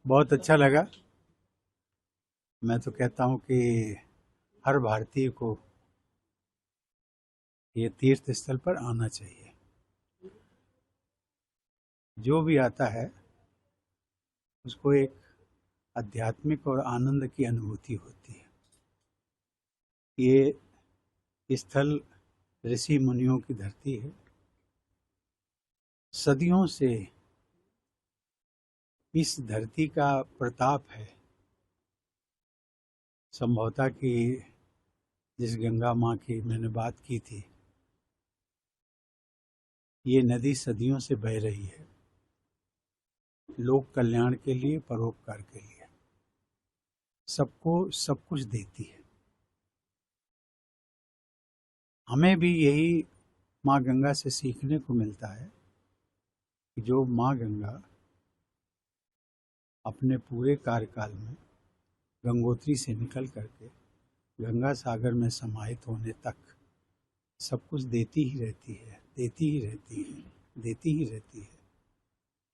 बहुत अच्छा लगा। मैं तो कहता हूँ कि हर भारतीय को ये तीर्थ स्थल पर आना चाहिए। जो भी आता है उसको एक आध्यात्मिक और आनंद की अनुभूति होती है। ये स्थल ऋषि मुनियों की धरती है। सदियों से इस धरती का प्रताप है। संभवतः कि जिस गंगा माँ की मैंने बात की थी, ये नदी सदियों से बह रही है, लोक कल्याण के लिए, परोपकार के लिए, सबको सब कुछ देती है। हमें भी यही माँ गंगा से सीखने को मिलता है कि जो माँ गंगा अपने पूरे कार्यकाल में गंगोत्री से निकल करके गंगा सागर में समाहित होने तक सब कुछ देती ही रहती है, देती ही रहती है, देती ही रहती है।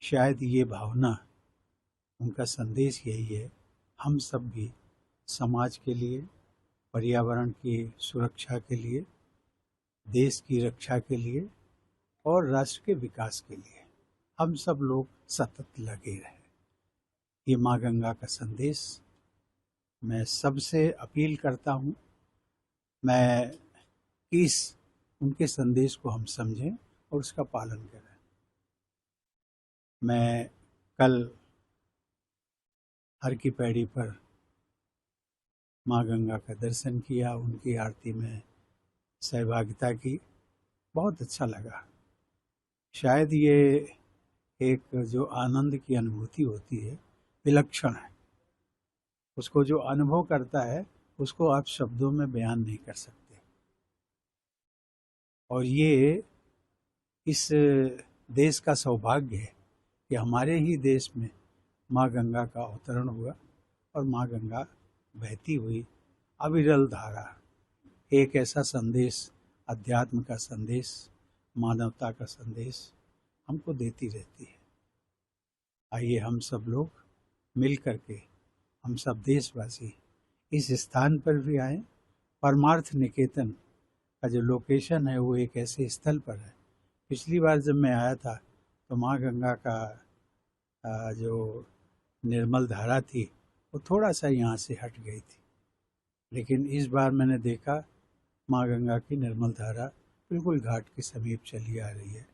शायद ये भावना, उनका संदेश यही है। हम सब भी समाज के लिए, पर्यावरण की सुरक्षा के लिए, देश की रक्षा के लिए और राष्ट्र के विकास के लिए हम सब लोग सतत लगे रहें। ये माँ गंगा का संदेश मैं सबसे अपील करता हूँ मैं कि इस उनके संदेश को हम समझें और उसका पालन करें। मैं कल हर की पैड़ी पर माँ गंगा का दर्शन किया, उनकी आरती में सहभागिता की, बहुत अच्छा लगा। शायद ये एक जो आनंद की अनुभूति होती है, विलक्षण है। उसको जो अनुभव करता है उसको आप शब्दों में बयान नहीं कर सकते। और ये इस देश का सौभाग्य है कि हमारे ही देश में माँ गंगा का अवतरण हुआ और माँ गंगा बहती हुई अविरल धारा एक ऐसा संदेश, अध्यात्म का संदेश, मानवता का संदेश हमको देती रहती है। आइए हम सब लोग मिल करके, हम सब देशवासी इस स्थान पर भी आए। परमार्थ निकेतन का जो लोकेशन है वो एक ऐसे स्थल पर है। पिछली बार जब मैं आया था तो माँ गंगा का जो निर्मल धारा थी वो थोड़ा सा यहाँ से हट गई थी, लेकिन इस बार मैंने देखा माँ गंगा की निर्मल धारा बिल्कुल घाट के समीप चली आ रही है।